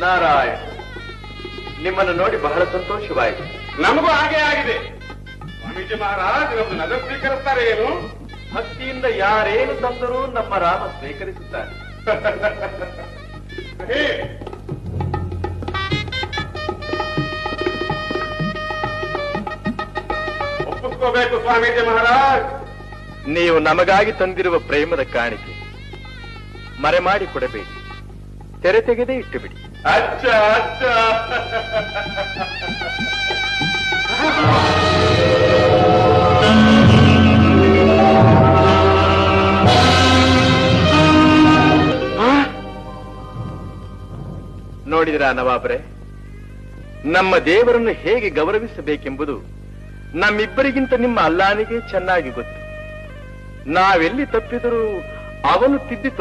ನಾರಾಯಣ, ನಿಮ್ಮನ್ನು ನೋಡಿ ಬಹಳ ಸಂತೋಷವಾಯಿತು. ನಮಗೂ ಹಾಗೆ ಆಗಿದೆ. ಸ್ವಾಮೀಜಿ ಮಹಾರಾಜ್ ನಮ್ದು ನಗರ ಸ್ವೀಕರಿಸ್ತಾರೆ ಏನು? ಭಕ್ತಿಯಿಂದ ಯಾರೇನು ತಂದರೂ ನಮ್ಮ ರಾಮ ಸ್ವೀಕರಿಸುತ್ತಾನೆ. ಒಪ್ಪಿಸ್ಕೋಬೇಕು ಸ್ವಾಮೀಜಿ ಮಹಾರಾಜ್. ನೀವು ನಮಗಾಗಿ ತಂದಿರುವ ಪ್ರೇಮದ ಕಾಣಿಕೆ ಮರೆಮಾಡಿ ಕೊಡಬೇಡಿ, ತೆರೆ ತೆಗೆದೇ ಇಟ್ಟು ಬಿಡಿ. ಅಚ್ಚ ಅಚ್ಚ. ನೋಡಿದ್ರಾ ನವಾಬ್ರೆ, ನಮ್ಮ ದೇವರನ್ನು ಹೇಗೆ ಗೌರವಿಸಬೇಕೆಂಬುದು ನಮ್ಮಿಬ್ಬರಿಗಿಂತ ನಿಮ್ಮ ಅಲ್ಲಾನಿಗೆ ಚೆನ್ನಾಗಿ ಗೊತ್ತು. ನಾವೆಲ್ಲಿ ತಪ್ಪಿದರೂ ಅವನು ತಿದ್ದಿ